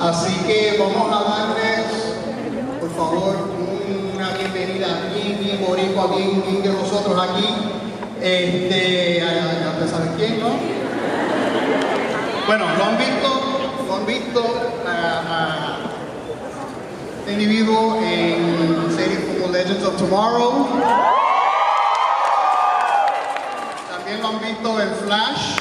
Así que vamos a darles, por favor, una bienvenida bien boricua, bien de nosotros aquí. Ya saben quién, ¿no? Bueno, lo han visto este individuo en series como Legends of Tomorrow. También lo han visto en Flash.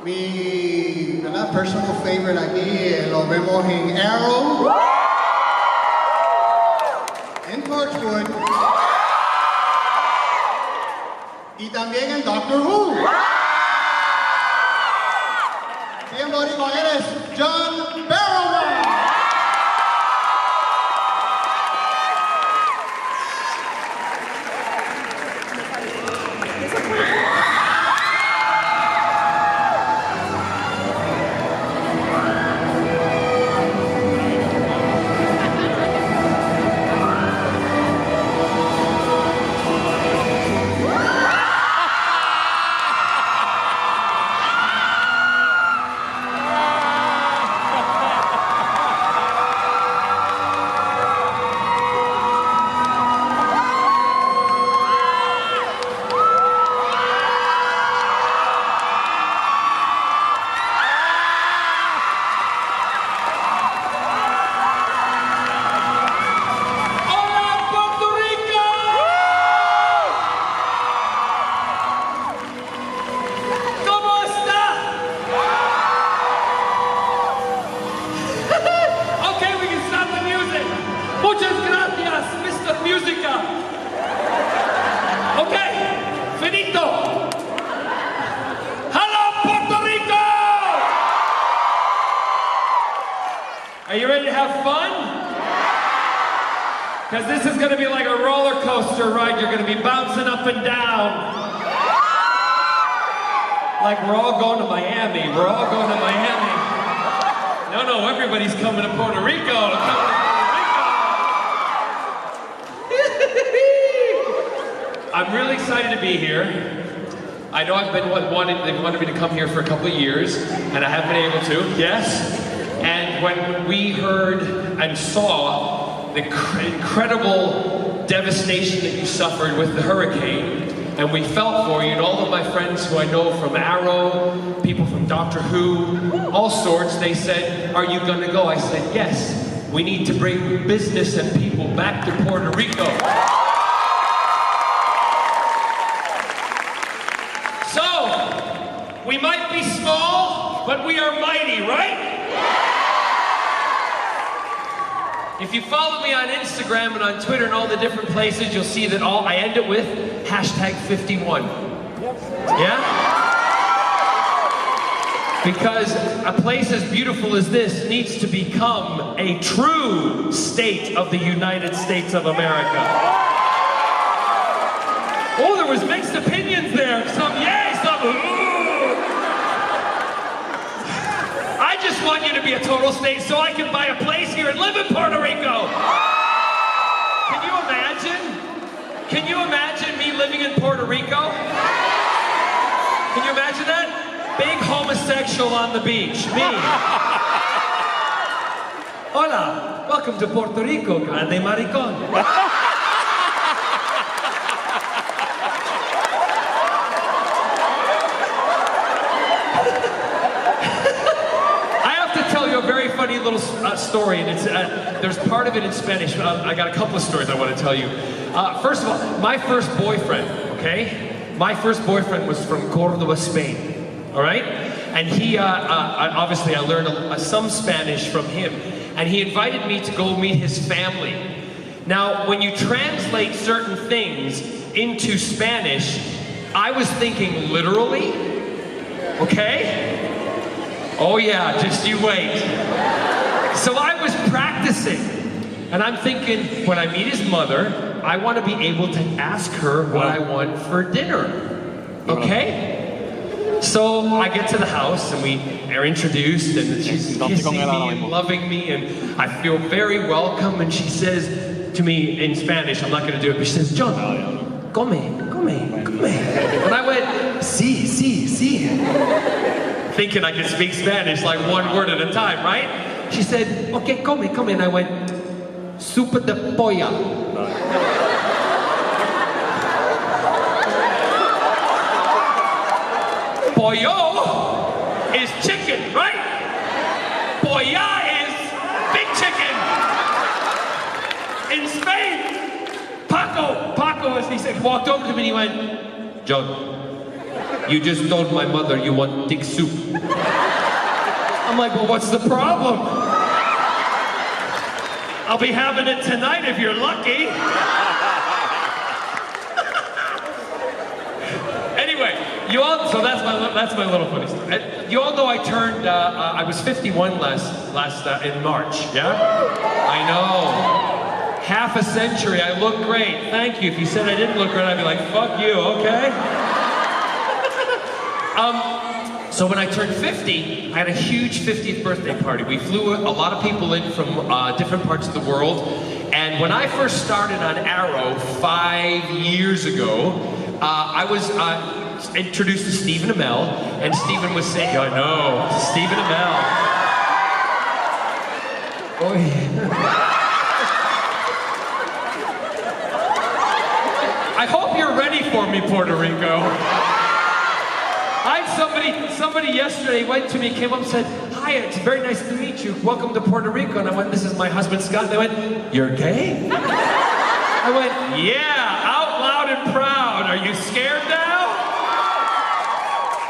Mi personal favorite aquí lo vemos en Arrow, en Torchwood y también en Doctor Who. Bien boricua, eres John Barrowman. Muchas gracias, Mr. Musica. Okay, finito. Hello, Puerto Rico! Are you ready to have fun? Because this is going to be like a roller coaster ride. You're going to be bouncing up and down. Like we're all going to Miami. We're all going to Miami. No, everybody's coming to Puerto Rico. I'm really excited to be here. I know they've wanted me to come here for a couple of years, and I have been able to, yes. And when we heard and saw the incredible devastation that you suffered with the hurricane, and we felt for you, and all of my friends who I know from Arrow, people from Doctor Who, all sorts, they said, are you gonna go? I said, yes. We need to bring business and people back to Puerto Rico. So, we might be small, but we are mighty, right? If you follow me on Instagram and on Twitter and all the different places, you'll see that I end it with #51. Yeah? Because a place as beautiful as this needs to become a true state of the United States of America. Oh, there was mixed opinions there. Some yay, some ooh. I just want you to be a total state so I can buy a place here and live in Puerto Rico. Can you imagine? Can you imagine me living in Puerto Rico? Can you imagine that? Big homosexual on the beach, me. Hola, welcome to Puerto Rico, grande maricón. A very funny little story, and it's there's part of it in Spanish. I got a couple of stories I want to tell you. First of all, my first boyfriend, okay? My first boyfriend was from Córdoba, Spain, all right? And he, obviously I learned some Spanish from him, and he invited me to go meet his family. Now, when you translate certain things into Spanish, I was thinking literally, okay? Oh yeah, just you wait. So I was practicing, and I'm thinking, when I meet his mother, I want to be able to ask her what I want for dinner, okay? So I get to the house, and we are introduced, and she's kissing me and loving me, and I feel very welcome, and she says to me in Spanish, I'm not going to do it, but she says, John, come. And I went, sí. thinking I could speak Spanish like one word at a time, right? She said, okay, come. And I went, sopa de polla. Pollo is chicken, right? Polla is big chicken. In Spain, Paco, as he said, walked over to me and he went, John, you just told my mother you want thick soup. I'm like, well, what's the problem? I'll be having it tonight if you're lucky. Anyway, so that's my little funny story. You all know I turned, I was 51 last in March, yeah? I know. Half a century, I look great. Thank you. If you said I didn't look great, I'd be like, fuck you, okay? So when I turned 50, I had a huge 50th birthday party. We flew a lot of people in from different parts of the world. And when I first started on Arrow 5 years ago, I was introduced to Stephen Amell, and Stephen was saying, I know, Stephen Amell. Oh, yeah. I hope you're ready for me, Puerto Rico. I had somebody yesterday went to me, came up and said, hi, it's very nice to meet you. Welcome to Puerto Rico. And I went, this is my husband, Scott. And they went, you're gay? I went, yeah, out loud and proud. Are you scared now?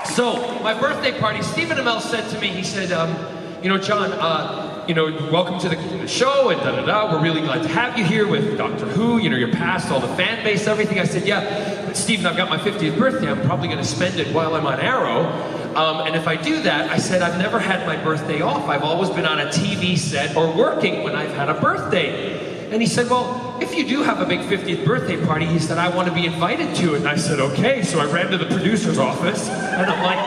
So, my birthday party, Stephen Amell said to me, he said, you know, John, welcome to the show and da-da-da. We're really glad to have you here with Doctor Who, your past, all the fan base, everything. I said, yeah, but Stephen, I've got my 50th birthday. I'm probably going to spend it while I'm on Arrow. And if I do that, I said, I've never had my birthday off. I've always been on a TV set or working when I've had a birthday. And he said, well, if you do have a big 50th birthday party, he said, I want to be invited to it. And I said, okay. So I ran to the producer's office, and I'm like,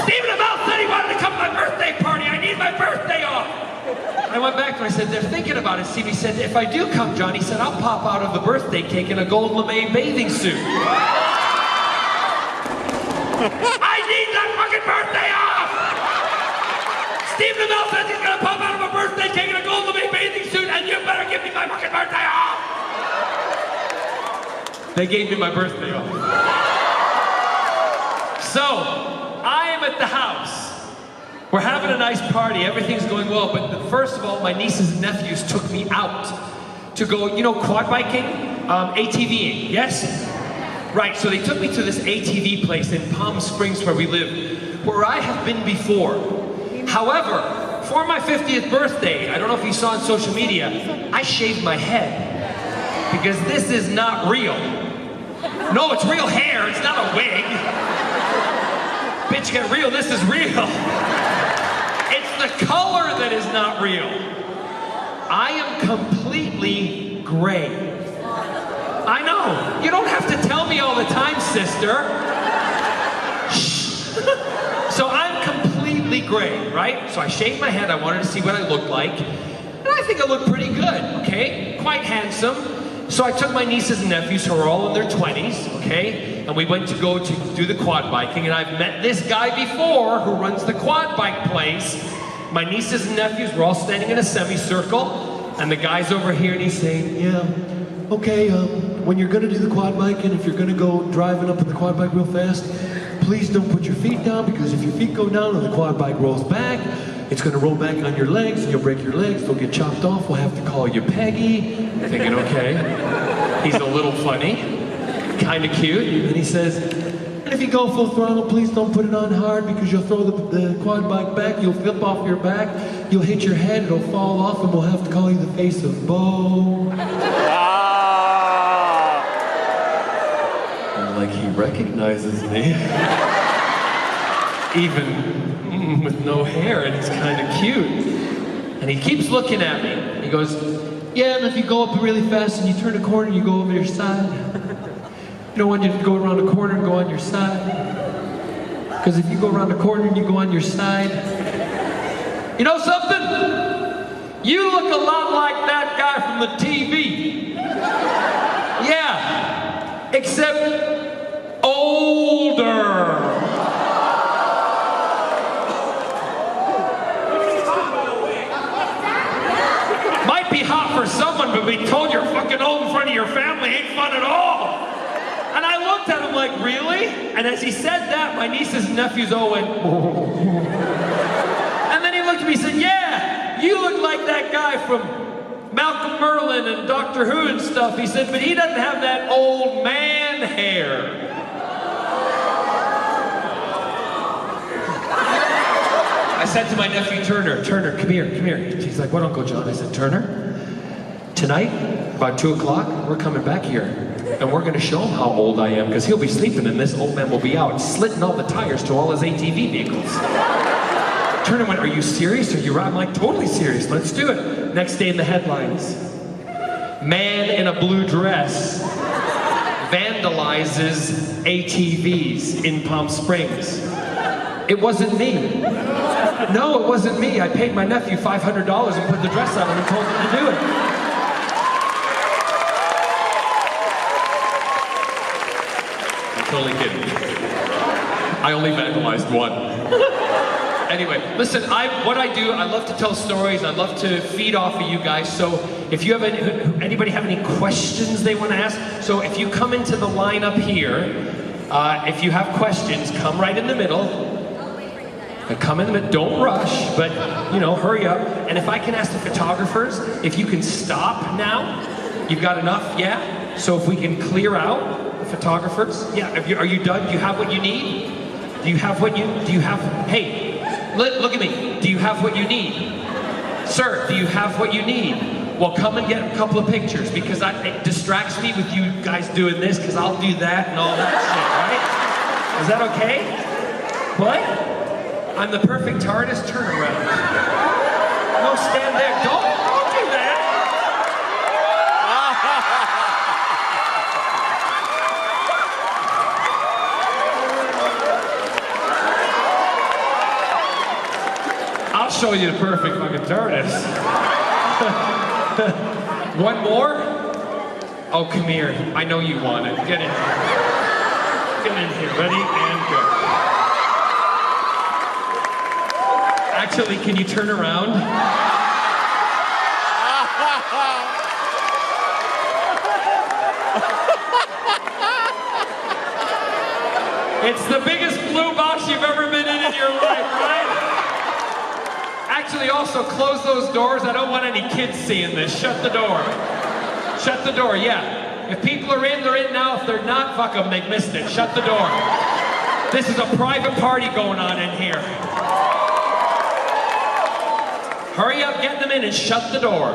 Stephen Amell said he wanted to come to my birthday party. I need my birthday off. I went back to him, I said, they're thinking about it. Steve, he said, if I do come, John, he said, I'll pop out of the birthday cake in a gold lame bathing suit. I need that fucking birthday off! Stephen Amell says he's gonna pop out of a birthday cake in a gold lame bathing suit, and you better give me my fucking birthday off! They gave me my birthday off. So, I am at the house. We're having a nice party, everything's going well, but first of all, my nieces and nephews took me out to go, quad biking, ATVing, yes? Right, so they took me to this ATV place in Palm Springs where we live, where I have been before. However, for my 50th birthday, I don't know if you saw on social media, I shaved my head, because this is not real. No, it's real hair, it's not a wig. Bitch, get real, this is real. It's the color that is not real. I am completely gray. I know, you don't have to tell me all the time, sister. Shh. So I'm completely gray, right? So I shaved my head, I wanted to see what I looked like. And I think I look pretty good, okay? Quite handsome. So I took my nieces and nephews who are all in their 20s, okay? And we went to go to do the quad biking, and I've met this guy before who runs the quad bike place. My nieces and nephews were all standing in a semicircle, and the guy's over here and he's saying, yeah, okay, when you're gonna do the quad bike and if you're gonna go driving up in the quad bike real fast, please don't put your feet down, because if your feet go down and the quad bike rolls back, it's gonna roll back on your legs and you'll break your legs, they'll get chopped off, we'll have to call you Peggy. I'm thinking, okay, he's a little funny, kinda cute, and he says, and if you go full throttle, please don't put it on hard, because you'll throw the quad bike back, you'll flip off your back, you'll hit your head, it'll fall off, and we'll have to call you the face of Bo. Like he recognizes me, even with no hair, and he's kind of cute. And he keeps looking at me. He goes, yeah, and if you go up really fast and you turn a corner, you go over your side. You don't want you to go around a corner and go on your side. Because if you go around a corner and you go on your side, you know something? You look a lot like that guy from the TV. Yeah, except older. really? And as he said that, my nieces and nephews all went, and then he looked at me and said, yeah, you look like that guy from Malcolm Merlin and Doctor Who and stuff. He said, but he doesn't have that old man hair. I said to my nephew, Turner, come here. He's like, what, Uncle John? I said, Turner, tonight, about 2 o'clock, we're coming back here. And we're going to show him how old I am, because he'll be sleeping and this old man will be out slitting all the tires to all his ATV vehicles. Turner went, are you serious? Are you right? I'm like, totally serious. Let's do it. Next day in the headlines. Man in a blue dress vandalizes ATVs in Palm Springs. It wasn't me. No, it wasn't me. I paid my nephew $500 and put the dress on him and told him to do it. I'm totally kidding. I only vandalized one. Anyway, listen, what I do, I love to tell stories. I love to feed off of you guys. So if you have anybody have any questions they want to ask, so if you come into the line up here, if you have questions, come right in the middle. Come in the middle, don't rush, but you know, hurry up. And if I can ask the photographers, if you can stop now, you've got enough, yeah? So if we can clear out the photographers, yeah, are you done? Do you have what you need? Do you have, hey, look at me. Do you have what you need? Sir, do you have what you need? Well, come and get a couple of pictures, because it distracts me with you guys doing this, because I'll do that and all that shit, right? Is that okay? What? I'm the perfect TARDIS turnaround. No, stand there. Don't do that. I'll show you the perfect fucking TARDIS. One more? Oh, come here. I know you want it. Get in. Get in here. Ready and go. Actually, can you turn around? It's the biggest blue box you've ever been in your life, right? Actually, also, close those doors. I don't want any kids seeing this. Shut the door. Shut the door, yeah. If people are in, they're in now. If they're not, fuck them, they've missed it. Shut the door. This is a private party going on in here. Hurry up, get them in and shut the door.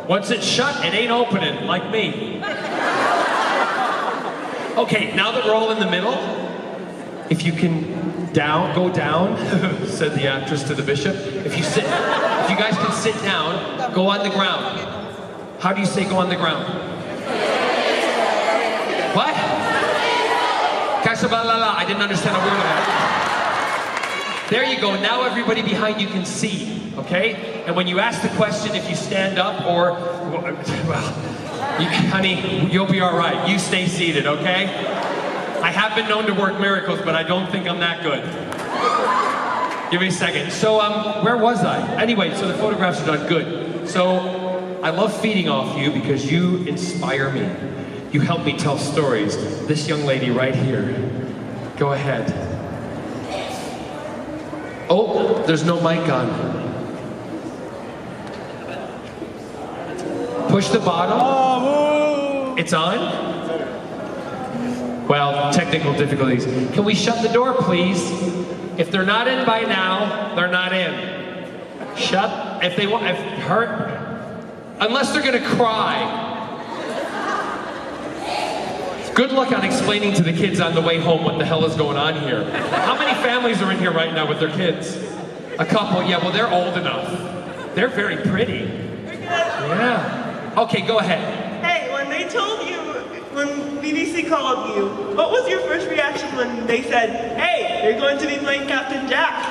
Once it's shut, it ain't opening, like me. Okay, now that we're all in the middle, if you can go down, said the actress to the bishop. If you guys can sit down, go on the ground. How do you say go on the ground? What? Kashabalala, I didn't understand a word of that. There you go, now everybody behind you can see. Okay? And when you ask the question, if you stand up or, well, honey, you'll be all right. You stay seated, okay? I have been known to work miracles, but I don't think I'm that good. Give me a second. So, where was I? Anyway, so the photographs are done. Good. So, I love feeding off you because you inspire me. You help me tell stories. This young lady right here. Go ahead. Oh, there's no mic on. Push the bottom. It's on? Well, technical difficulties. Can we shut the door, please? If they're not in by now, they're not in. Shut, if they want, unless they're gonna cry. Good luck on explaining to the kids on the way home what the hell is going on here. How many families are in here right now with their kids? A couple, yeah, well, they're old enough. They're very pretty. Yeah. Okay, go ahead. Hey, when they told you, when BBC called you, what was your first reaction when they said, hey, you're going to be playing Captain Jack?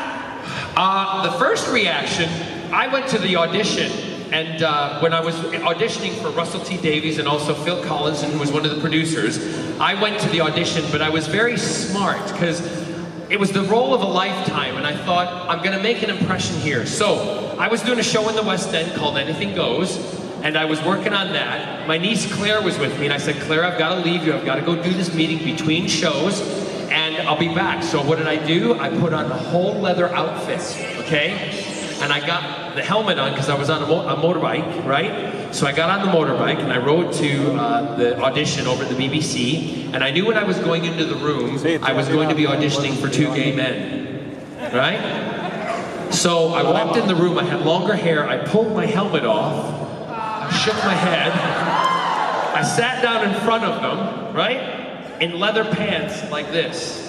The first reaction, I went to the audition, and when I was auditioning for Russell T. Davies and also Phil Collins, who was one of the producers, I went to the audition, but I was very smart, because it was the role of a lifetime, and I thought, I'm gonna make an impression here. So, I was doing a show in the West End called Anything Goes, and I was working on that. My niece Claire was with me, and I said, Claire, I've got to leave you. I've got to go do this meeting between shows, and I'll be back. So what did I do? I put on a whole leather outfit, okay? And I got the helmet on because I was on a motorbike, right? So I got on the motorbike and I rode to the audition over at the BBC, and I knew when I was going into the room, I was going to be auditioning for 2 gay men, right? So I walked in the room, I had longer hair, I pulled my helmet off, I shook my head, I sat down in front of them, right? In leather pants like this.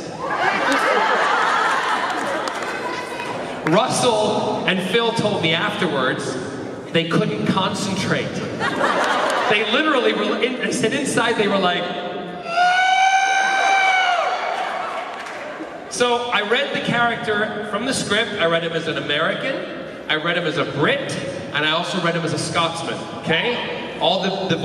Russell and Phil told me afterwards they couldn't concentrate. They literally were, they said inside they were like, so I read the character from the script. I read him as an American, I read him as a Brit, and I also read him as a Scotsman, okay? All the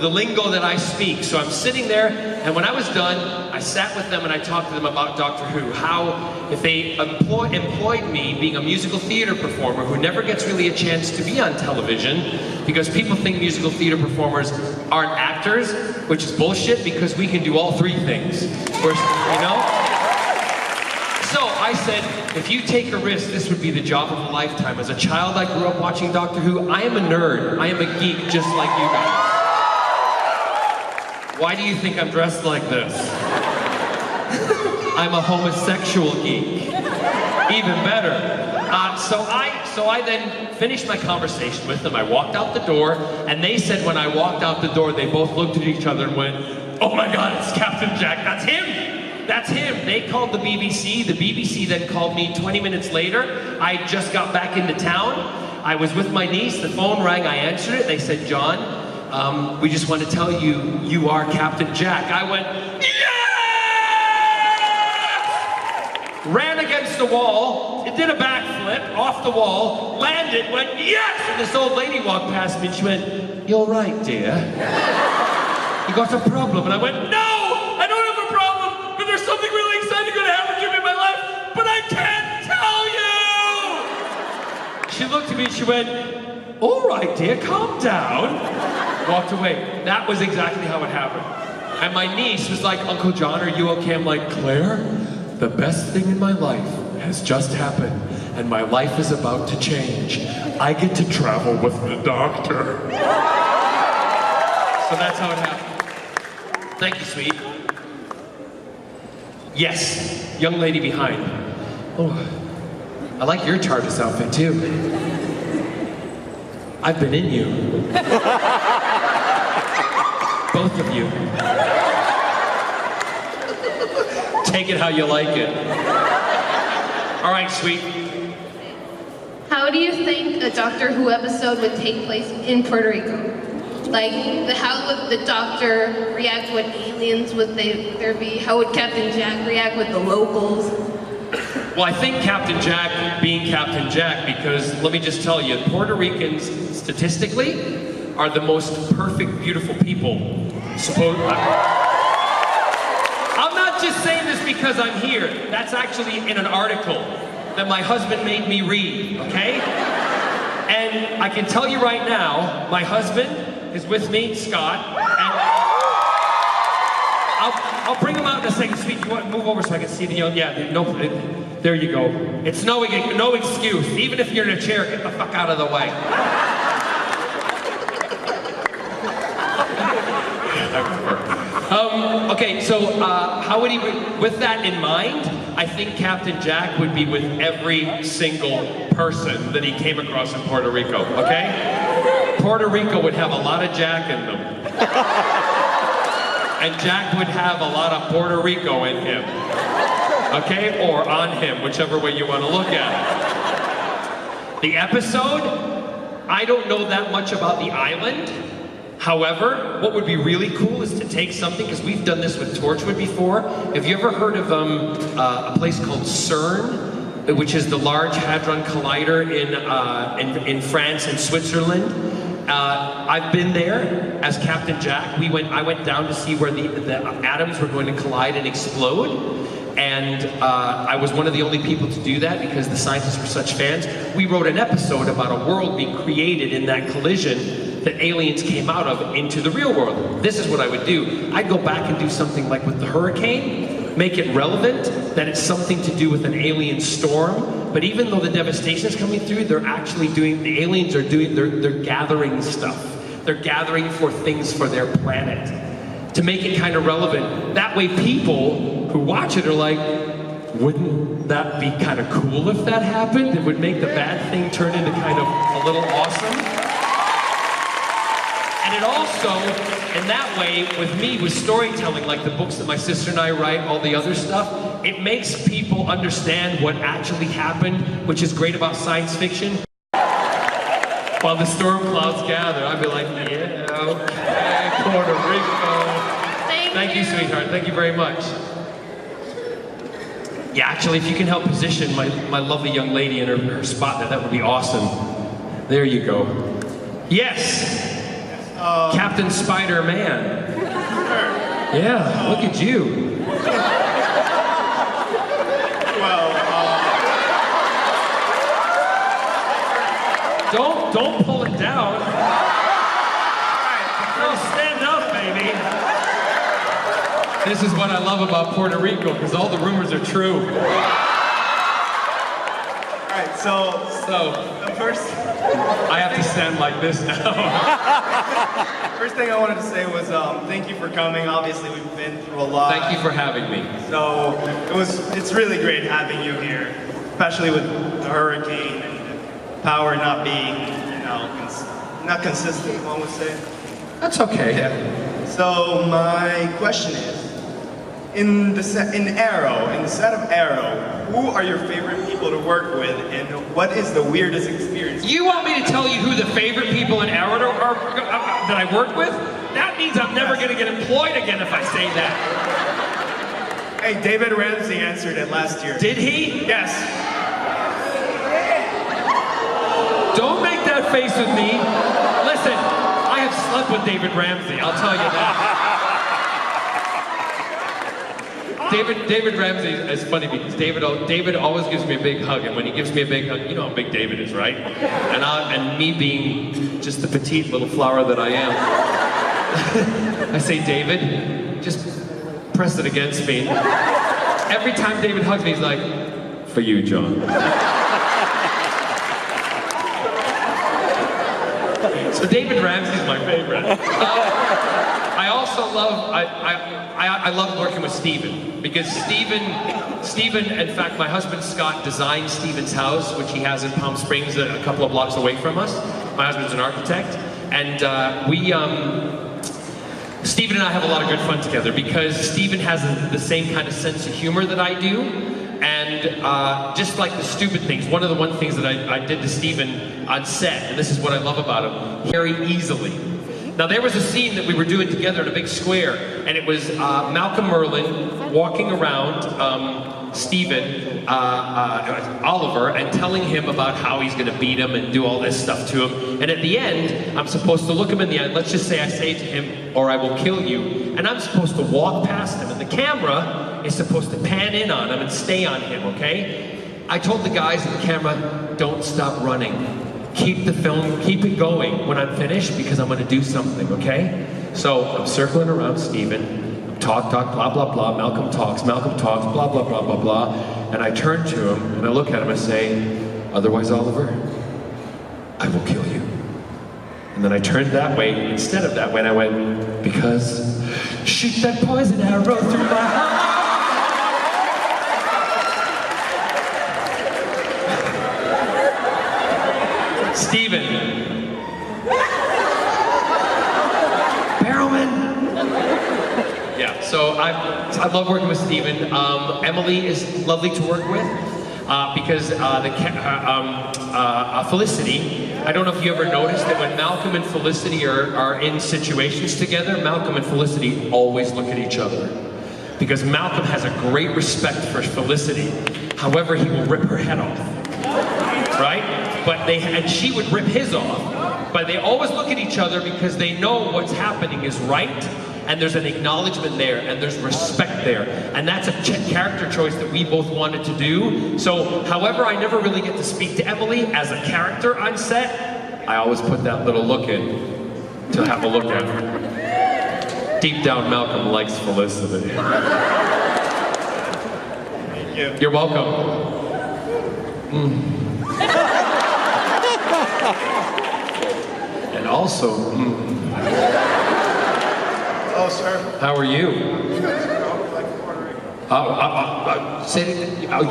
lingo that I speak. So I'm sitting there, and when I was done, I sat with them and I talked to them about Doctor Who, how if they employed me being a musical theater performer who never gets really a chance to be on television, because people think musical theater performers aren't actors, which is bullshit, because we can do all 3 things. You know? So I said, if you take a risk, this would be the job of a lifetime. As a child, I grew up watching Doctor Who. I am a nerd. I am a geek just like you guys. Why do you think I'm dressed like this? I'm a homosexual geek. Even better. So I then finished my conversation with them. I walked out the door, and they said when I walked out the door, they both looked at each other and went, oh my God, it's Captain Jack. That's him. That's him. They called the BBC. The BBC then called me 20 minutes later. I just got back into town. I was with my niece. The phone rang. I answered it. They said, John, we just want to tell you, you are Captain Jack. I went, yes! Ran against the wall. It did a backflip off the wall. Landed, went, yes! And this old lady walked past me and she went, you're right, dear. You got a problem? And I went, no! I don't have a problem! But there's something really exciting going to happen to me in my life, but I can't tell you! She looked at me and she went, all right, dear, calm down. Walked away. That was exactly how it happened. And my niece was like, Uncle John, are you okay? I'm like, Claire, the best thing in my life has just happened, and my life is about to change. I get to travel with the Doctor. So that's how it happened. Thank you, sweet. Yes, young lady behind. Oh, I like your TARDIS outfit too. I've been in you. Both of you. Take it how you like it. All right, sweet. How do you think a Doctor Who episode would take place in Puerto Rico? Like, how would the Doctor react? What aliens would there be? How would Captain Jack react with the locals? Well, I think Captain Jack being Captain Jack, because let me just tell you, Puerto Ricans, statistically, are the most perfect, beautiful people. I'm not just saying this because I'm here. That's actually in an article that my husband made me read, okay? And I can tell you right now, my husband is with me, Scott, and I'll bring him out in a second. Sweet, you want to move over so I can see the young, yeah, no, there you go. It's no excuse. Even if you're in a chair, get the fuck out of the way. Okay, so how would he, with that in mind, I think Captain Jack would be with every single person that he came across in Puerto Rico, okay? Puerto Rico would have a lot of Jack in them. And Jack would have a lot of Puerto Rico in him. Okay? Or on him, whichever way you want to look at it. The episode, I don't know that much about the island. However, what would be really cool is to take something, because we've done this with Torchwood before. Have you ever heard of a place called CERN, which is the Large Hadron Collider in France and Switzerland? I've been there as Captain Jack. I went down to see where the atoms were going to collide and explode. And I was one of the only people to do that because the scientists were such fans. We wrote an episode about a world being created in that collision. that aliens came out of into the real world. This is what I would do. I'd go back and do something like with the hurricane, make it relevant, that it's something to do with an alien storm. But even though the devastation is coming through, they're actually doing, the aliens are doing, they're gathering stuff. They're gathering for things for their planet to make it kind of relevant. That way people who watch it are like, wouldn't that be kind of cool if that happened? It would make the bad thing turn into kind of a little awesome. And it also, in that way, with me, with storytelling, like the books that my sister and I write, all the other stuff, it makes people understand what actually happened, which is great about science fiction. While the storm clouds gather, I'd be like, yeah, okay, Puerto Rico. Thank you, sweetheart. Thank you very much. Yeah, actually, if you can help position my lovely young lady in her spot there, that would be awesome. There you go. Yes! Captain Spider-Man. Yeah, look at you. Don't pull it down. No, stand up, baby. This is what I love about Puerto Rico, because all the rumors are true. Alright, so the first... I have to stand like this now. First thing I wanted to say was thank you for coming. Obviously, we've been through a lot. Thank you for having me. So it's really great having you here, especially with the hurricane and power not being, not consistent, one would say. That's okay. Yeah. So my question is, in the set of Arrow, who are your favorite people to work with, and what is the weirdest experience? You want me to tell you who the favorite people in Arrow are that I work with? That means I'm never going to get employed again if I say that. Hey, David Ramsey answered it last year. Did he? Yes. Don't make that face with me. Listen, I have slept with David Ramsey, I'll tell you that. David Ramsey is funny because David always gives me a big hug, and when he gives me a big hug, you know how big David is, right? And me being just the petite little flower that I am, I say, David, just press it against me. Every time David hugs me, he's like, for you, John. So David Ramsey's my favorite. I also love, I love working with Steven, because Steven, in fact, my husband Scott designed Steven's house, which he has in Palm Springs, a couple of blocks away from us. My husband's an architect, and Steven and I have a lot of good fun together, because Steven has the same kind of sense of humor that I do, and just like the stupid things. One of the things that I did to Steven on set, and this is what I love about him, very easily. Now there was a scene that we were doing together in a big square, and it was Malcolm Merlin walking around Steven, Oliver, and telling him about how he's going to beat him and do all this stuff to him. And at the end, I'm supposed to look him in the eye. Let's just say I say to him, or I will kill you. And I'm supposed to walk past him, and the camera is supposed to pan in on him and stay on him, okay? I told the guys in the camera, don't stop running. Keep the film, keep it going when I'm finished, because I'm going to do something, okay? So I'm circling around Steven, talk, blah, blah, blah, Malcolm talks, blah, blah, blah, blah, blah, and I turn to him and I look at him and say, otherwise, Oliver, I will kill you. And then I turned that way instead of that way, and I went, because shoot that poison arrow through my heart. Steven. Barrowman. Yeah, so I love working with Steven. Emily is lovely to work with because Felicity, I don't know if you ever noticed that when Malcolm and Felicity are in situations together, Malcolm and Felicity always look at each other. Because Malcolm has a great respect for Felicity. However, he will rip her head off. Right? And she would rip his off, but they always look at each other because they know what's happening is right, and there's an acknowledgement there, and there's respect there, and that's a character choice that we both wanted to do. So, however, I never really get to speak to Emily as a character on set, I always put that little look in. to have a look at. Deep down, Malcolm likes Felicity. Thank you. You're welcome. And also, Hello, sir. how are you?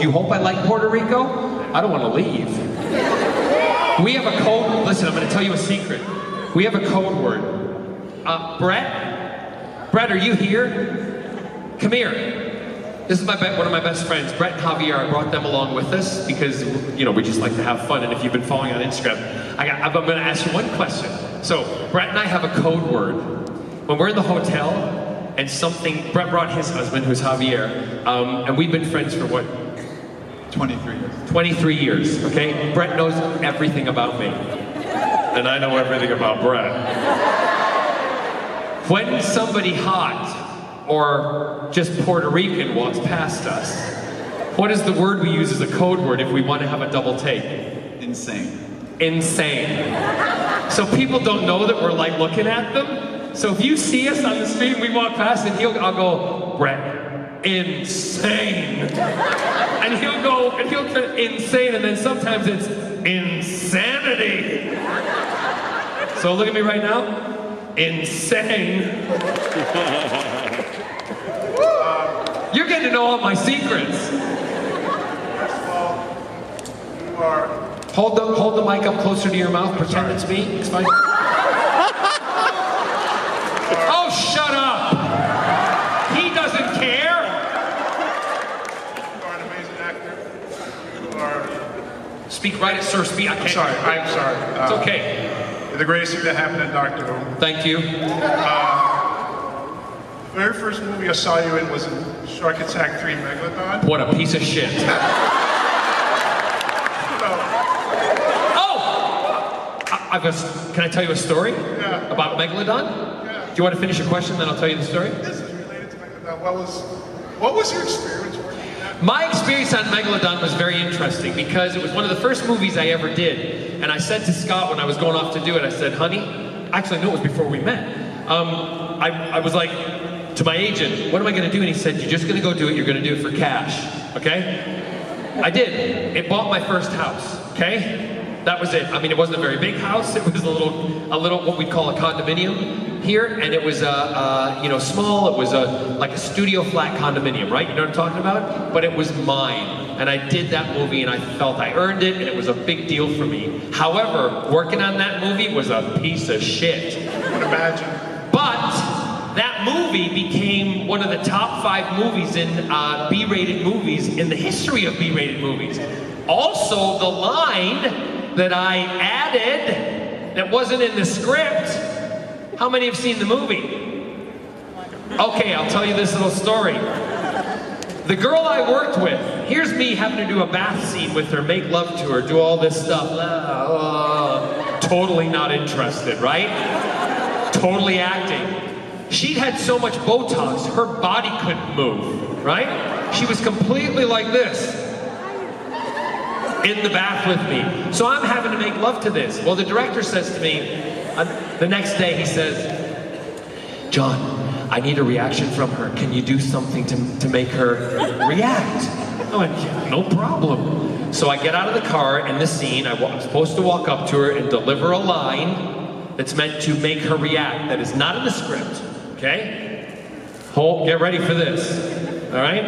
You hope I like Puerto Rico? I don't want to leave. We have a code. Listen, I'm going to tell you a secret. We have a code word. Brett, are you here? Come here. This is one of my best friends, Brett and Javier. I brought them along with us because we just like to have fun. And if you've been following on Instagram, I'm going to ask you one question. So Brett and I have a code word. When we're in the hotel and Brett brought his husband, who's Javier, and we've been friends for what? 23 years. 23 years, okay? Brett knows everything about me. And I know everything about Brett. When somebody hot or just Puerto Rican walks past us, what is the word we use as a code word if we want to have a double take? Insane. Insane. So people don't know that we're like looking at them. So if you see us on the street and we walk past and I'll go, Brett, insane. And he'll go, insane, and then sometimes it's insanity. So look at me right now. Insane. You're getting to know all my secrets. First of all, you are... Hold the mic up closer to your mouth. Pretend it's me. It's fine. Oh, shut up. He doesn't care. You are an amazing actor. You are... Speak right at Sir. Speak. I'm sorry. It's okay. You're the greatest thing that happened in Doctor Who. Thank you. The very first movie I saw you in was in Shark Attack 3 Megalodon. What a piece of shit. Can I tell you a story? Yeah. About Megalodon? Yeah. Do you want to finish your question, then I'll tell you the story? This is related to Megalodon. What was your experience working on that? My experience on Megalodon was very interesting because it was one of the first movies I ever did. And I said to Scott when I was going off to do it, I said, honey, actually no, it was before we met. I was like, to my agent, what am I going to do? And he said, you're just going to go do it. You're going to do it for cash, okay? I did. It bought my first house, okay? That was it. I mean, it wasn't a very big house. It was a little what we'd call a condominium here, and it was small. It was like a studio flat condominium, right? You know what I'm talking about? But it was mine, and I did that movie, and I felt I earned it, and it was a big deal for me. However, working on that movie was a piece of shit. I can imagine. But that movie became one of the top 5 movies in B-rated movies in the history of B-rated movies. Also, the line that I added that wasn't in the script. How many have seen the movie? Okay, I'll tell you this little story. The girl I worked with, here's me having to do a bath scene with her, make love to her, do all this stuff. Totally not interested, right? Totally acting. She'd had so much Botox, her body couldn't move, right? She was completely like this. In the bath with me. So I'm having to make love to this. Well, the director says to me, the next day he says, John, I need a reaction from her. Can you do something to make her react? I went, yeah, no problem. So I get out of the car in the scene, I'm supposed to walk up to her and deliver a line that's meant to make her react, that is not in the script, okay? Get ready for this, all right?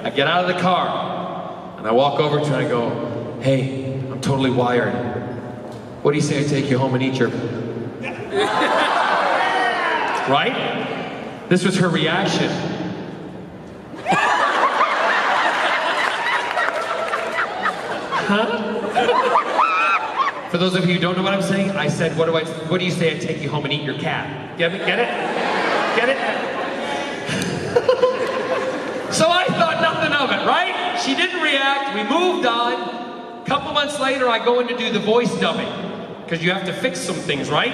I get out of the car, and I walk over to her and I go, hey, I'm totally wired. What do you say I take you home and eat your... Right? This was her reaction. Huh? For those of you who don't know what I'm saying, I said, what do you say I take you home and eat your cat? Get it? Get it? Get it? So I thought nothing of it, right? She didn't react, we moved on. A couple months later, I go in to do the voice dubbing, because you have to fix some things, right?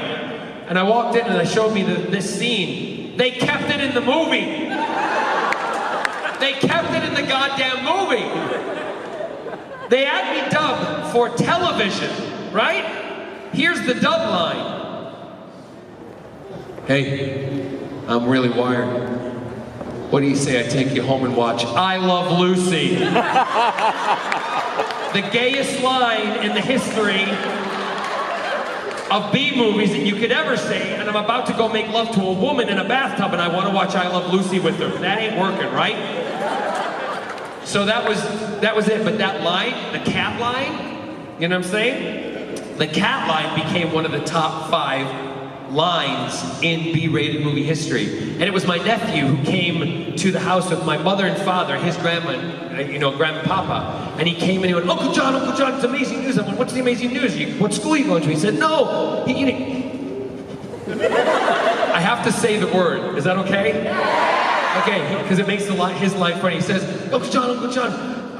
And I walked in and they showed me this scene. They kept it in the movie. They kept it in the goddamn movie. They had me dub for television, right? Here's the dub line. Hey, I'm really wired. What do you say I take you home and watch I Love Lucy? The gayest line in the history of B-movies that you could ever say, and I'm about to go make love to a woman in a bathtub and I want to watch I Love Lucy with her. That ain't working, right? So that was it, but that line, the cat line, you know what I'm saying? The cat line became one of the top 5 lines in B-rated movie history. And it was my nephew who came to the house with my mother and father, his grandma, grandma and papa. And he came and he went, Uncle John, it's amazing news. I went, what's the amazing news? What school are you going to? He said, no. I have to say the word. Is that okay? Okay, because it makes his life funny. He says, Uncle John,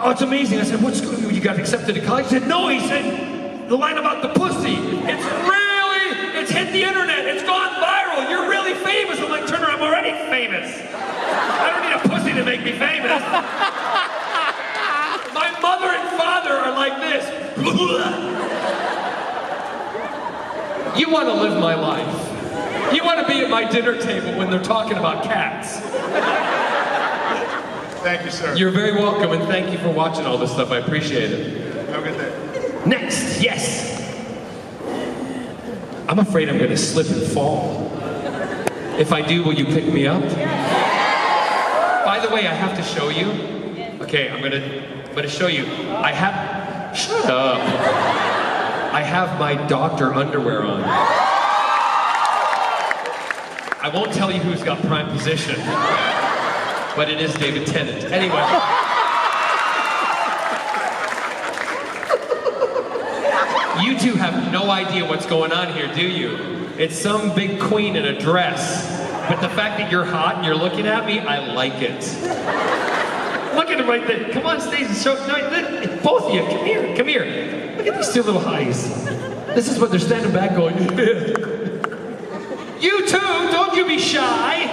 oh, it's amazing. I said, what school? You got accepted to college? He said, no. He said, the line about the pussy. It's hit the internet. It's gone viral. You're really famous. I'm like, Turner, I'm already famous. I don't need a pussy to make me famous. My mother and father are like this. You want to live my life. You want to be at my dinner table when they're talking about cats. Thank you, sir. You're very welcome, and thank you for watching all this stuff. I appreciate it. Have a good day. Next, yes. I'm afraid I'm going to slip and fall. If I do, will you pick me up? By the way, I have to show you. Okay, I'm going to show you. Shut up. I have my doctor underwear on. I won't tell you who's got prime position, but it is David Tennant. Anyway. You two have no idea what's going on here, do you? It's some big queen in a dress. But the fact that you're hot and you're looking at me, I like it. Look at him right there. Come on stage and show. No, both of you, come here. Look at these 2 little hotties. This is what they're standing back going. You two, don't you be shy.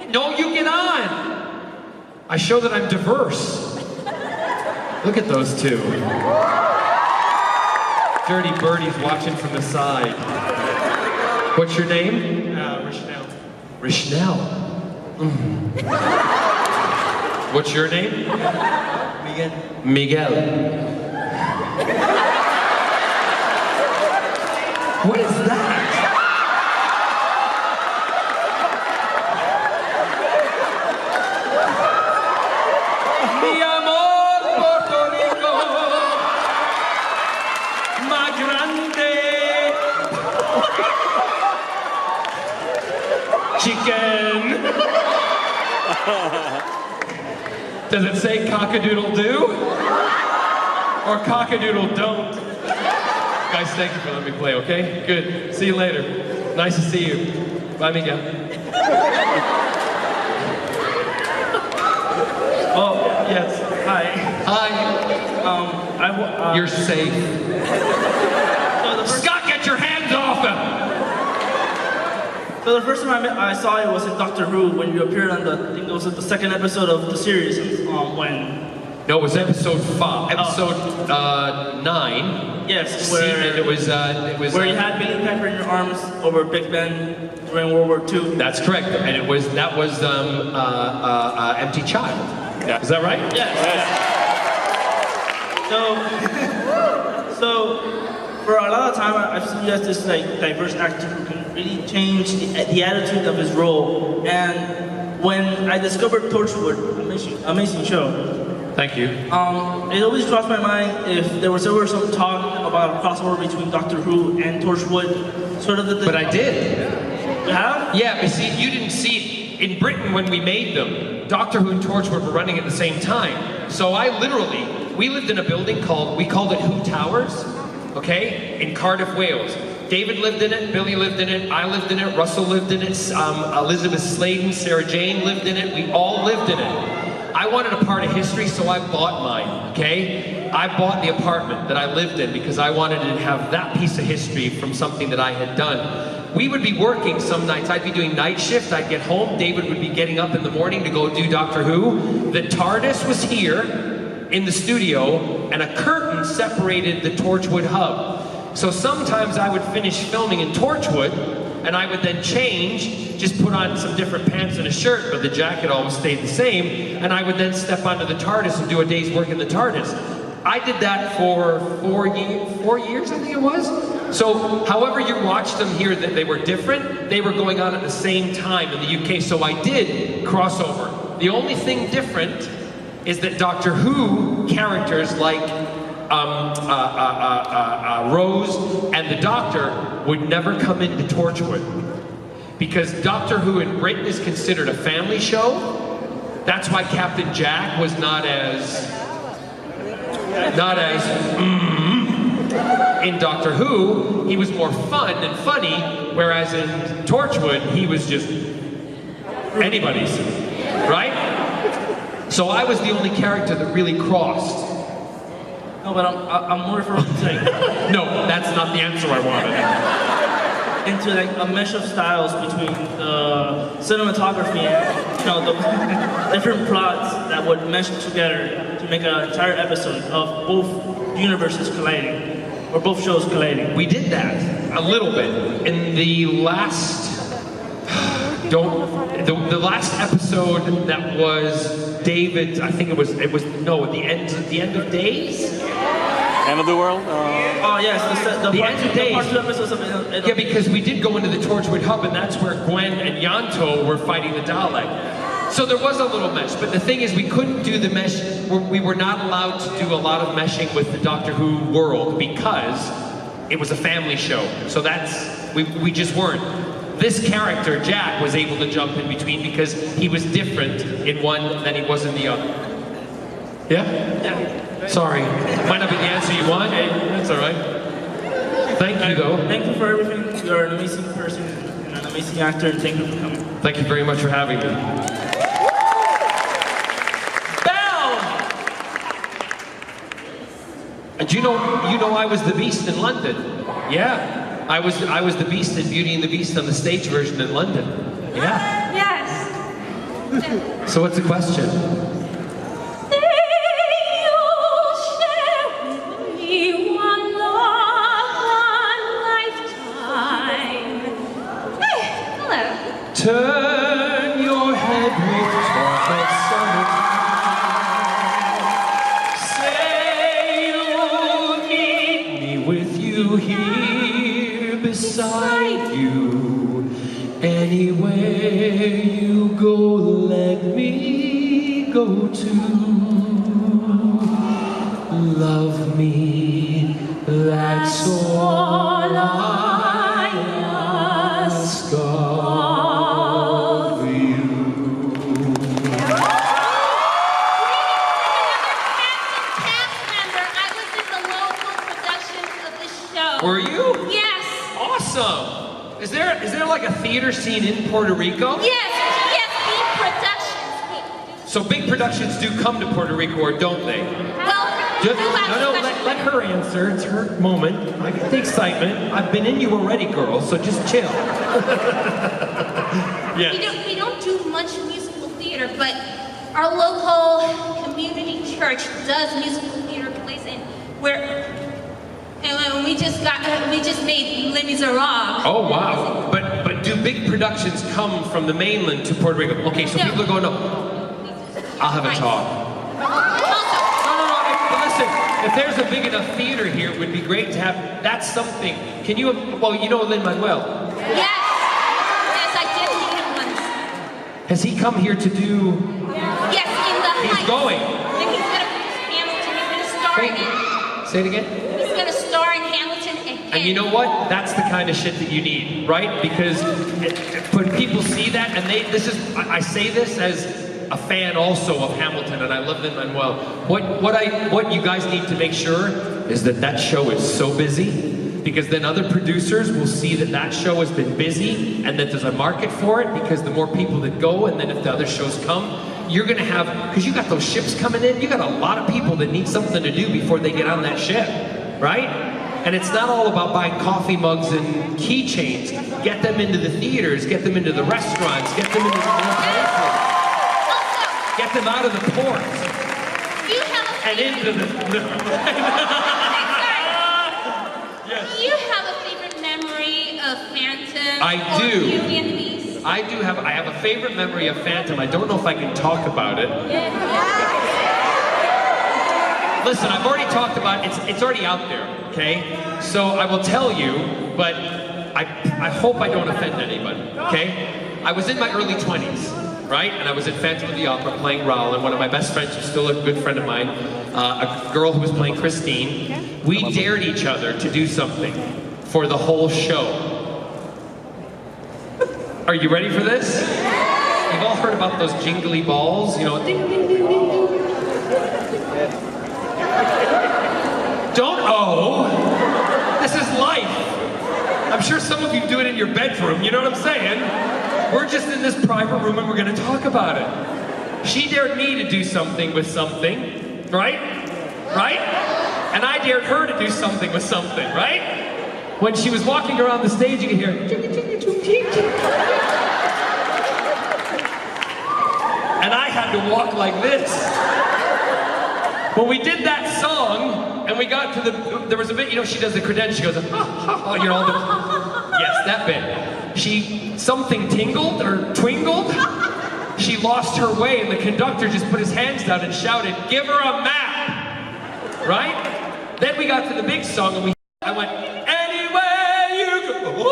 No, you get on. I show that I'm diverse. Look at those 2. Dirty birdies watching from the side. What's your name? Rishnell. Rishnell. What's your name? Miguel. What is that? Mi amor, Puerto Rico. Chicken. Does it say cock-a-doodle-doo? Or cock-a-doodle don't? Guys, thank you for letting me play, okay? Good. See you later. Nice to see you. Bye, Miguel. Oh, yes. Hi. Hi. You're You're safe. Scott, get your hands off him! So the first time I saw it was in Doctor Who when you appeared on I think it was the 2nd episode of the series. When? No, it was episode 9. Yes, and it was where you had Billy Pepper in your arms over Big Ben during World War II. That's correct, and that was Empty Child. Yeah. Is that right? Yes. So for a lot of time, I've seen you as this diverse actor who can really change the attitude of his role. And when I discovered Torchwood, amazing show. Thank you. It always crossed my mind if there was ever some talk about a crossover between Doctor Who and Torchwood, sort of But I did. You have? Yeah, but see, you didn't see it in Britain when we made them. Doctor Who and Torchwood were running at the same time. So we lived in a building we called it Who Towers, okay, in Cardiff, Wales. David lived in it, Billy lived in it, I lived in it, Russell lived in it, Elizabeth Sladen, Sarah Jane lived in it, we all lived in it. I wanted a part of history, so I bought mine, okay? I bought the apartment that I lived in because I wanted to have that piece of history from something that I had done. We would be working some nights. I'd be doing night shift. I'd get home. David would be getting up in the morning to go do Doctor Who. The TARDIS was here in the studio, and a curtain separated the Torchwood hub. So sometimes I would finish filming in Torchwood, and I would then change, just put on some different pants and a shirt, but the jacket always stayed the same, and I would then step onto the TARDIS and do a day's work in the TARDIS. I did that for 4 years, I think it was. So, however you watched them here, that they were different, they were going on at the same time in the UK, so I did crossover. The only thing different is that Doctor Who characters like Rose and the Doctor would never come into Torchwood. Because Doctor Who in Britain is considered a family show. That's why Captain Jack was not as in Doctor Who. He was more fun and funny, whereas in Torchwood, he was just anybody's, right? So I was the only character that really crossed. No, but I'm more referring to like No, that's not the answer I wanted. into like a mesh of styles between the cinematography and the different plots that would mesh together to make an entire episode of both universes colliding, or both shows colliding. We did that a little bit in the last. The last episode that was David. I think it was the end of Days. End of the world? Oh yes, the end of Days. part two episodes of Yeah, because we did go into the Torchwood Hub, and that's where Gwen and Yanto were fighting the Dalek. So there was a little mesh, but the thing is we couldn't do the mesh, we were not allowed to do a lot of meshing with the Doctor Who world because it was a family show. So we just weren't. This character, Jack, was able to jump in between because he was different in one than he was in the other. Yeah? Yeah. Sorry. Might not be the answer you want. Hey, that's all right. Thank you, though. Thank you for everything. You're an amazing person, and an amazing actor, and thank you for coming. Thank you very much for having me. Bell! And you know I was the Beast in London. Yeah. I was the Beast in Beauty and the Beast on the stage version in London. Yeah. Yes. So what's the question? Turn your head with talk of summertime. Say you'll need me with you here beside you. Anywhere you go, let me go too. Love me, that's all I ask of. Were you? Yes. Awesome. Is there like a theater scene in Puerto Rico? Yes, Big Productions. So big productions do come to Puerto Rico, or don't they? Well, Let her answer. It's her moment. I get the excitement. I've been in you already, girl, so just chill. Yes. we don't do much musical theater, but our local community church does musical theater plays in where. And we just made Les Miserables. Oh wow! But do big productions come from the mainland to Puerto Rico? Okay, so people are going, no. I'll have a talk. No. Listen, if there's a big enough theater here, it would be great to have. That's something. Can you? Well, you know Lin-Manuel. Yes, I did meet him once. Has he come here to do? Yes, in the He's Heights. going. And he's gonna produce Hamilton. He's gonna star in it. Say it again. He's gonna star in Hamilton again. And you know what? That's the kind of shit that you need, right? Because when people see that, and I say this as a fan also of Hamilton, and I love Lin-Manuel. What you guys need to make sure is that show is so busy, because then other producers will see that show has been busy, and that there's a market for it, because the more people that go, and then if the other shows come, you're gonna have, because you got those ships coming in, you got a lot of people that need something to do before they get on that ship, right? And it's not all about buying coffee mugs and keychains. Get them into the theaters, get them into the restaurants, get them into the places. Get them out of the ports. And into the... Yes. Do you have a favorite memory of Phantom? I I Or do. Beauty and the Beast? I have a favorite memory of Phantom. I don't know if I can talk about it. Listen, I've already talked about it. It's already out there, okay? So I will tell you, but I hope I don't offend anybody, okay? I was in my early 20s, right? And I was at Phantom of the Opera playing Raoul, and one of my best friends, who's still a good friend of mine, a girl who was playing Christine, we dared each other to do something for the whole show. Are you ready for this? You've all heard about those jingly balls, you know, ding, ding, ding, ding, ding. Don't this is life. I'm sure some of you do it in your bedroom, you know what I'm saying? We're just in this private room and we're gonna talk about it. She dared me to do something with something, right? Right? And I dared her to do something with something, right? When she was walking around the stage, you could hear, and I had to walk like this. When we did that song, and we got to there was a bit, you know, she does the credential, she goes, you know, yes, that bit. Something tingled or twingled, she lost her way, and the conductor just put his hands down and shouted, give her a map, right? Then we got to the big song, and I went, anywhere you go,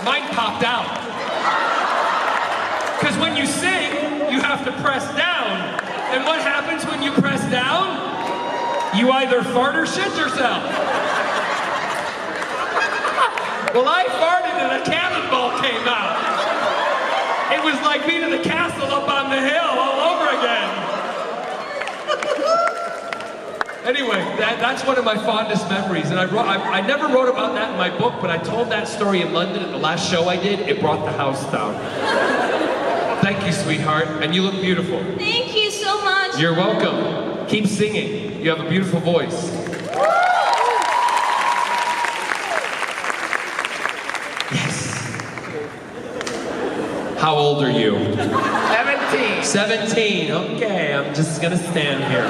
mine popped out. Because when you sing, you have to press down. And what happens when you press down? You either fart or shit yourself. Well, I farted and a cannonball came out. It was like being in the castle up on the hill all over again. Anyway, that's one of my fondest memories. And I never wrote about that in my book, but I told that story in London at the last show I did. It brought the house down. Thank you, sweetheart. And you look beautiful. Thank you so much. You're welcome. Keep singing. You have a beautiful voice. Yes. How old are you? 17. 17. Okay, I'm just gonna stand here.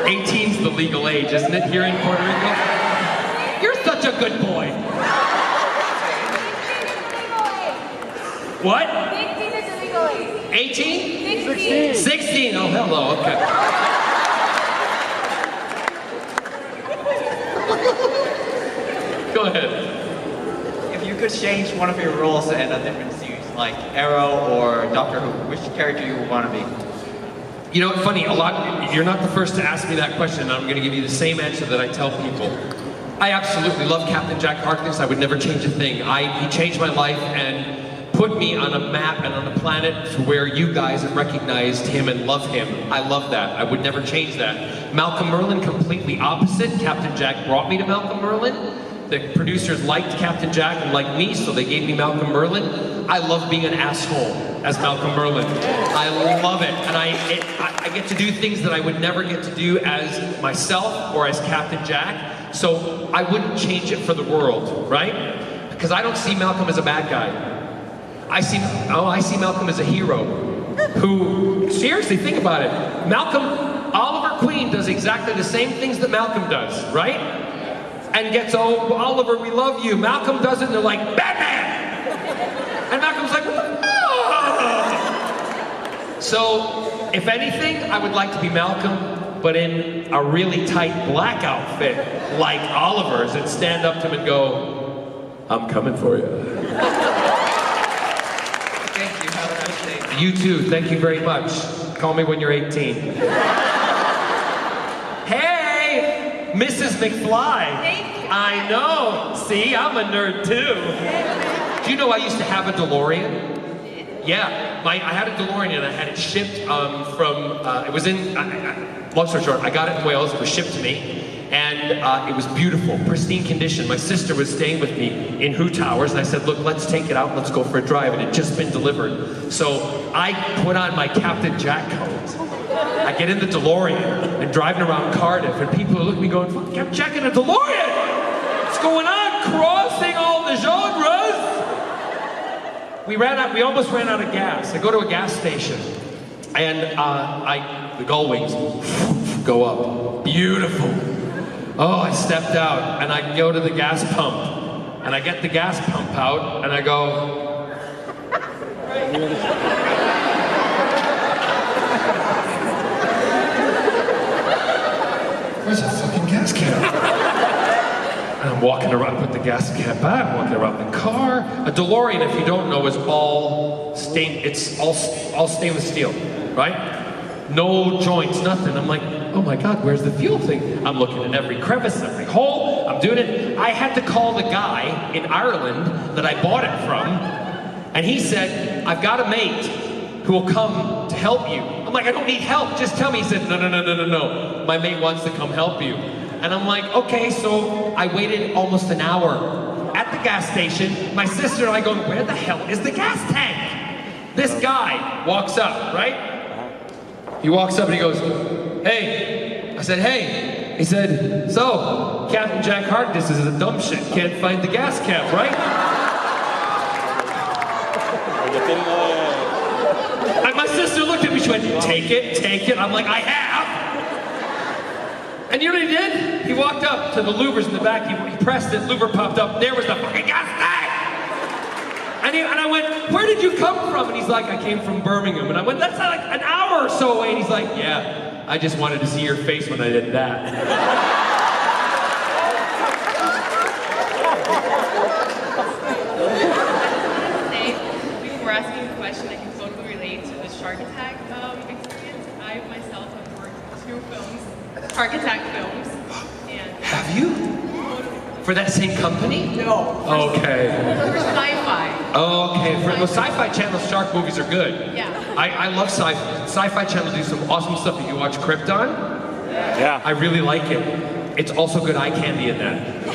18's the legal age, isn't it, here in Puerto Rico? You're such a good boy. What? 18 is the legal age. 18? 16. 16. Oh, hello. Okay. Go ahead. If you could change one of your roles in a different series, like Arrow or Doctor Who, which character you would want to be? You know, it's funny, you're not the first to ask me that question, and I'm going to give you the same answer that I tell people. I absolutely love Captain Jack Harkness. I would never change a thing. He changed my life and put me on a map and on a planet to where you guys have recognized him and love him. I love that. I would never change that. Malcolm Merlyn, completely opposite. Captain Jack brought me to Malcolm Merlyn. The producers liked Captain Jack and liked me, so they gave me Malcolm Merlyn. I love being an asshole as Malcolm Merlyn. I love it. And I get to do things that I would never get to do as myself or as Captain Jack. So I wouldn't change it for the world, right? Because I don't see Malcolm as a bad guy. I see Malcolm as a hero who, seriously, think about it. Oliver Queen does exactly the same things that Malcolm does, right? And gets, oh, Oliver, we love you. Malcolm does it and they're like, Batman! And Malcolm's like, ah! So, if anything, I would like to be Malcolm, but in a really tight black outfit, like Oliver's, and stand up to him and go, I'm coming for you. Thank you. Have a nice day. You too. Thank you very much. Call me when you're 18. Hey, Mrs. McFly. Thank you. I know. See, I'm a nerd too. Do you know I used to have a DeLorean? Yeah, I had a DeLorean and I had it shipped it was in, long story short, I got it in Wales, it was shipped to me. And it was beautiful, pristine condition. My sister was staying with me in Who Towers, and I said, look, let's take it out and let's go for a drive. And it had just been delivered. So I put on my Captain Jack coat. I get in the DeLorean and driving around Cardiff, and people are looking at me going, fuck, Captain Jack in a DeLorean! What's going on? Crossing all the genres! We almost ran out of gas. I go to a gas station, and the gull wings go up. Beautiful. Oh, I stepped out and I go to the gas pump and I get the gas pump out and I go, where's that fucking gas can? And I'm walking around, put the gas can back, walking around the car. A DeLorean, if you don't know, is all stainless steel, right? No joints, nothing. I'm like, oh my God, where's the fuel thing? I'm looking in every crevice, every hole. I'm doing it. I had to call the guy in Ireland that I bought it from, and he said, I've got a mate who will come to help you. I'm like, I don't need help, just tell me. He said, no. My mate wants to come help you. And I'm like, okay, so I waited almost an hour at the gas station. My sister and I go, where the hell is the gas tank? This guy walks up, right? He walks up and he goes, hey. I said, hey. He said, so, Captain Jack Harkness is a dumb shit. Can't find the gas cap, right? And my sister looked at me, she went, take it. I'm like, I have. And you know what he did? He walked up to the louvers in the back, he pressed it, louver popped up, there was the fucking gas tank! And I went, where did you come from? And he's like, I came from Birmingham. And I went, that's like an hour or so away. And he's like, yeah, I just wanted to see your face when I did that. Before asking a question, I can totally relate to the shark attack experience. I myself have worked 2 films. Shark Attack films. And have you? For that same company? No. Okay. For sci-fi. Okay. For the Sci-Fi Channel shark movies are good. Yeah. I love Sci-Fi. Sci-Fi Channel do some awesome stuff. If you watch Krypton, yeah, I really like it. It's also good eye candy in that.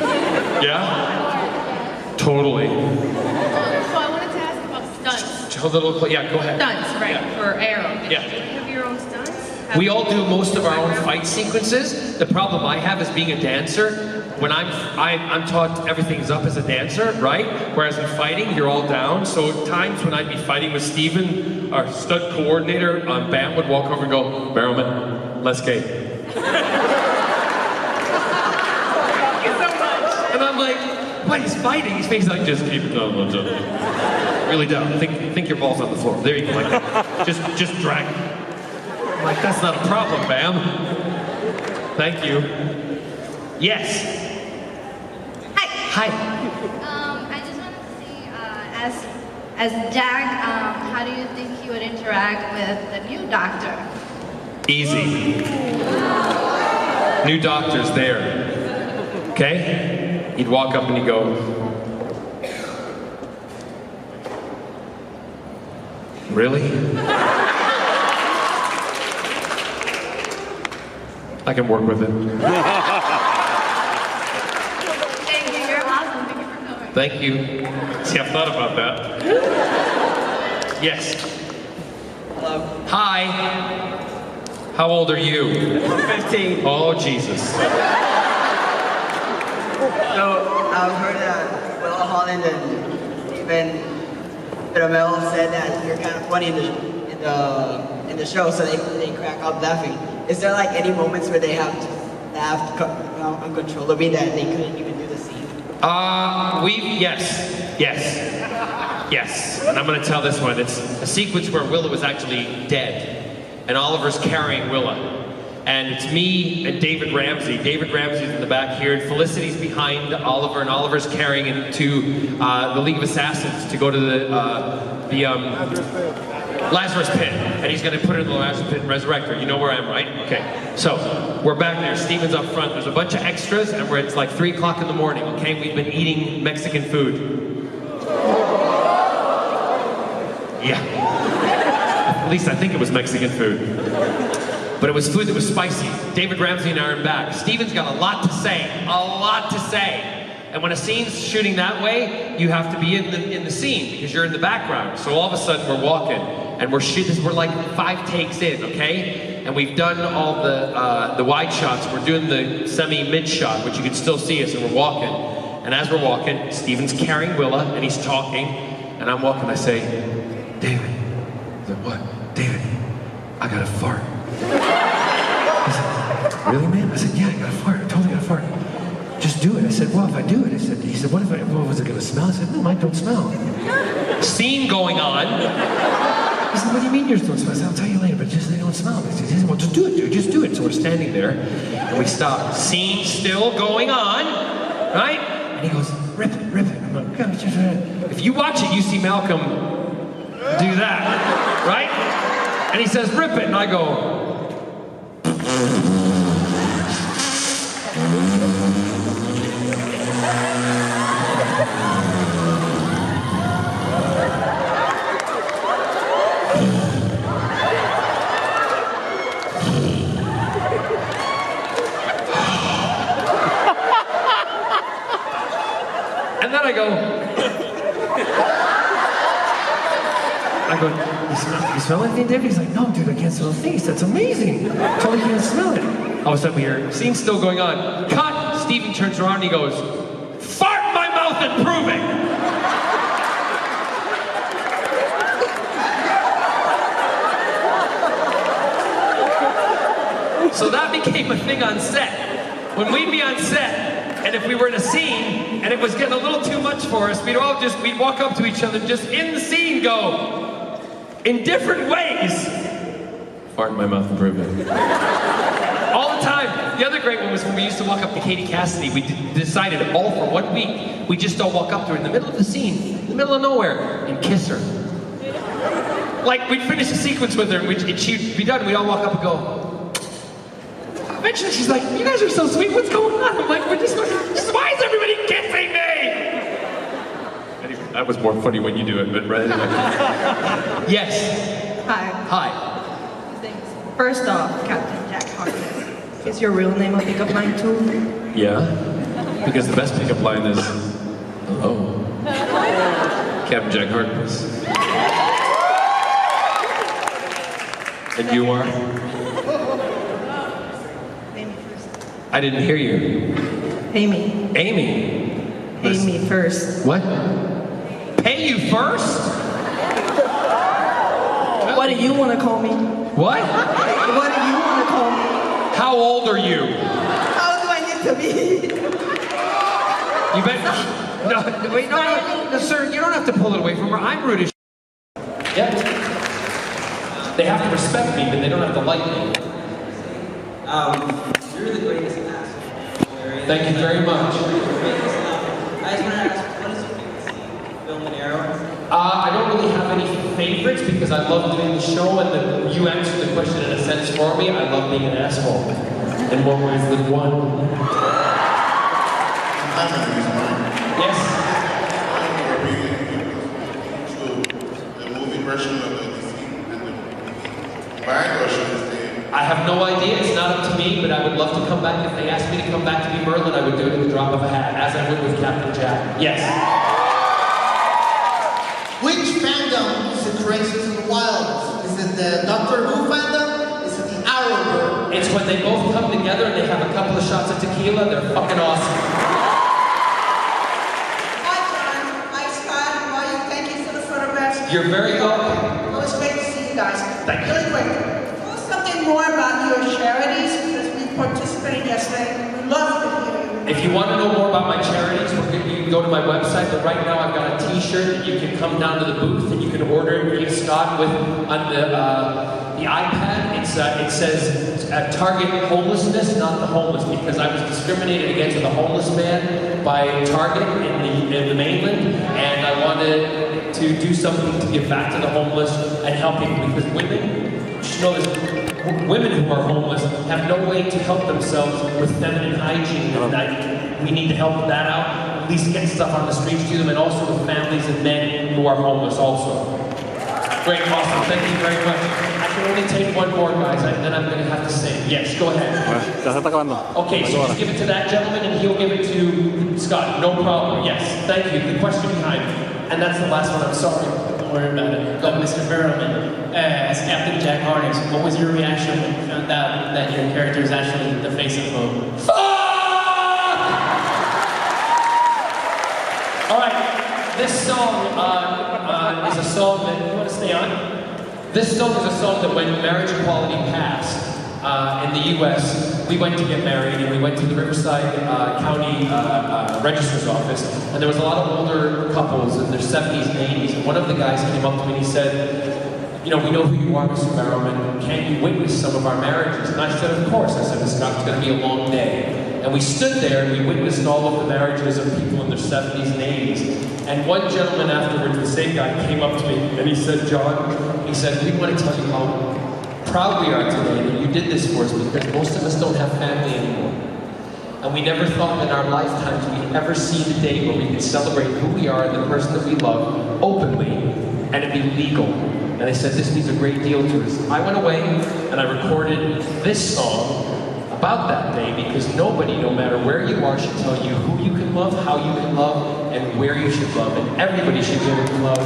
Yeah? Totally. So I wanted to ask about stunts. Yeah, go ahead. Stunts, right? Yeah. For Arrow. Yeah. Do you have your own stunts? We all do most of our own fight sequences. The problem I have is being a dancer. When I'm taught everything's up as a dancer, right? Whereas in fighting, you're all down. So times when I'd be fighting with Steven, our stunt coordinator, Bam would walk over and go, Barrowman, let's go. And I'm like, what, he's fighting? He's like, just keep it down, really down. Think your ball's on the floor. There you go, like that. Just drag it. I'm like, that's not a problem, Bam. Thank you. Yes. Hi. I just wanted to see, as Jack, how do you think he would interact with the new doctor? Easy. New doctor's there. Okay? He'd walk up and he'd go, really? I can work with it. Thank you. See, I've thought about that. Yes. Hello. Hi. How old are you? I'm 15. Oh, Jesus. So, I've heard that Will Holland and Stephen Amell said that you're kind of funny in the show, so they crack up laughing. Is there like any moments where they have to laugh uncontrollably that they couldn't even do the scene? Yes. And I'm gonna tell this one. It's a sequence where Willa was actually dead, and Oliver's carrying Willa. And it's me and David Ramsey. David Ramsey's in the back here, and Felicity's behind Oliver, and Oliver's carrying him to the League of Assassins to go to the Lazarus Pit, and he's going to put it in the Lazarus Pit and resurrect her. You know where I am, right? Okay. So, we're back there. Steven's up front. There's a bunch of extras, and it's like 3 o'clock in the morning, okay? We've been eating Mexican food. Yeah. At least I think it was Mexican food. But it was food that was spicy. David Ramsey and I are back. Steven's got a lot to say. And when a scene's shooting that way, you have to be in the scene because you're in the background. So all of a sudden we're walking and we're shooting. We're like 5 takes in, okay? And we've done all the wide shots. We're doing the semi-mid shot, which you can still see us, and we're walking. And as we're walking, Steven's carrying Willa and he's talking, and I'm walking. I say, David. I said, what? David, I got a fart. He said, really, man? I said, yeah, I got a fart. I totally got a fart. just do it. I said, well, if I do it, he said, what was it gonna smell? I said, no, mine don't smell. Scene going on. He said, what do you mean yours don't smell? I said, I'll tell you later, but just they don't smell. He said, well, just do it, dude, just do it. So we're standing there, and we stop. Scene still going on, right? And he goes, rip it, rip it. I'm like, God, just rip it. If you watch it, you see Malcolm do that, right? And he says, rip it, and I go, and then I go, you smell anything, David? He's like, no, dude, I can't smell a thing. He said, that's amazing. Totally can't smell it. All of a sudden we hear, scene's still going on. Cut! Steven turns around and he goes, fart in my mouth and prove it! So that became a thing on set. When we'd be on set, and if we were in a scene, and it was getting a little too much for us, we'd walk up to each other, just in the scene go, in different ways, fart in my mouth and prove it. All the time. The other great one was when we used to walk up to Katie Cassidy. We decided all for 1 week, we just all walk up to her in the middle of the scene, in the middle of nowhere, and kiss her. Like, we'd finish a sequence with her, and she'd be done, we'd all walk up and go. Eventually she's like, you guys are so sweet, what's going on? I'm like, why is everybody kissing me? Anyway, that was more funny when you do it, but right anyway. Yes. Hi. Hi. Thanks. First off, Captain Jack Harkness. Is your real name a pickup line too? Yeah, because the best pickup line is, hello, Captain Jack Harkness. And you are? Amy first. I didn't hear you. Amy. Amy. Amy first. What? Pay you first? What do you want to call me? What? What do you want to call me? How old are you? How do I need to be? You bet. No, wait, no, sir, you don't have to pull it away from her. I'm rude as Yep. They have to respect me, but they don't have to like me. You're the greatest asshole. Thank you very much. I just want to ask, what is your favorite scene, film and Arrow? I don't really have any favorites because I love doing the show and you answered the question in a sense for me. I love being an asshole in more ways than one. Yes? The movie version of the scene and the bad version is the... I have no idea. It's not up to me, but I would love to come back. If they asked me to come back to be Merlin, I would do it at the drop of a hat, as I would with Captain Jack. Yes. Which fandom is the craziest in the wild? Is it the Doctor Who fandom? Is it the Arrowverse? It's when they both come together and they have a couple of shots of tequila. They're fucking awesome. Hi, John. Hi, Scott. How are you? Thank you for the photographs. You're very welcome. It was great to see you guys. Thank you. Really quick. Tell us something more about your charities because we participated yesterday. We love to hear you. If you want to know more about my charities, you can go to my website, but right now I've got a t-shirt that you can come down to the booth and you can order it via Scott with on the iPad. It says target homelessness, not the homeless, because I was discriminated against as a homeless man by Target in the mainland, and I wanted to do something to give back to the homeless and help people, because women, you should know this, women who are homeless have no way to help themselves with feminine hygiene, and we need to help that out, at least get stuff on the streets to them, and also with families and men who are homeless also. Great, awesome, thank you very much. I can only take one more, guys, and then I'm going to have to sing. Yes, go ahead. Okay, so just give it to that gentleman, and he'll give it to Scott. No problem, yes, thank you. The question behind, and that's the last one, I'm sorry. Don't worry about it. Go, Mr. Barrowman. As Captain Jack Harkness, what was your reaction when you found out that your character is actually the face of Hope? Fuck! Alright, this song is a song that, you want to stay on? This song is a song that when marriage equality passed, in the U.S., we went to get married, and we went to the Riverside County Registrar's office, and there was a lot of older couples in their 70s and 80s, and one of the guys came up to me and he said, you know, we know who you are, Mr. Barrowman. Can you witness some of our marriages? And I said, of course. I said, it's going to be a long day. And we stood there and we witnessed all of the marriages of people in their 70s and 80s. And one gentleman afterwards, the same guy, came up to me and he said, John, he said, we want to tell you how proud we are today that you did this for us, because most of us don't have family anymore. And we never thought in our lifetimes we'd ever see the day where we could celebrate who we are and the person that we love openly, and it'd be legal. And they said, this means a great deal to us. I went away and I recorded this song about that day, because nobody, no matter where you are, should tell you who you can love, how you can love, and where you should love. And everybody should be able to love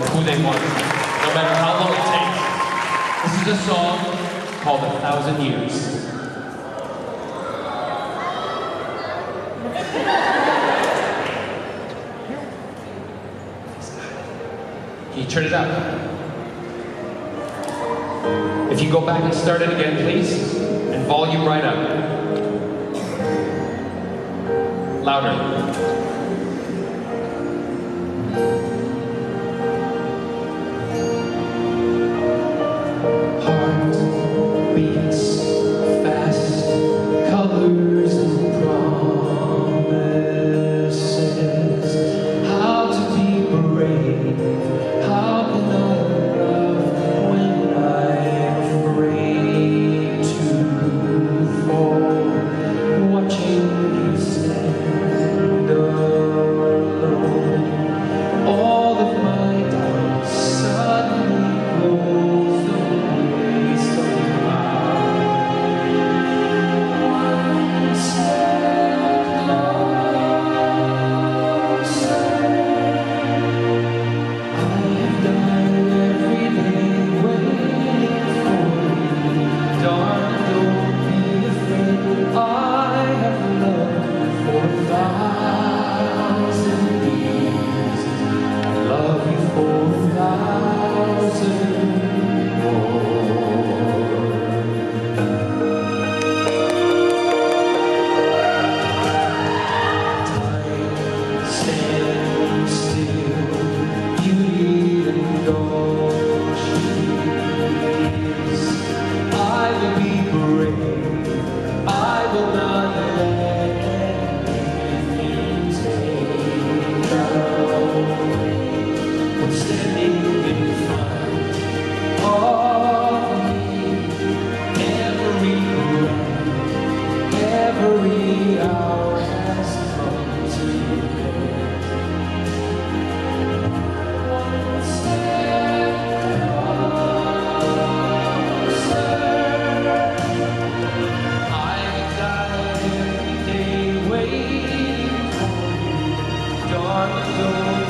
who they want, no matter how long it takes. This is a song called 1,000 Years. Can you turn it up? If you go back and start it again, please, and volume right up. Louder. Heart beats fast, colors and promises. How to be brave, how can I love when I'm afraid to fall, watching you stand alone. All of my doubts suddenly goes away somehow. One step closer. I have died every day waiting for you. Darling, don't be afraid. I have loved you for 1,000 years. I love you for 1,000 more. Time stands still, beauty and all she is. I will be brave, I will not let anything take away what's standing in front of me. Every breath, every hour has come to end. One step closer. I've died every day waiting for you. Darling, don't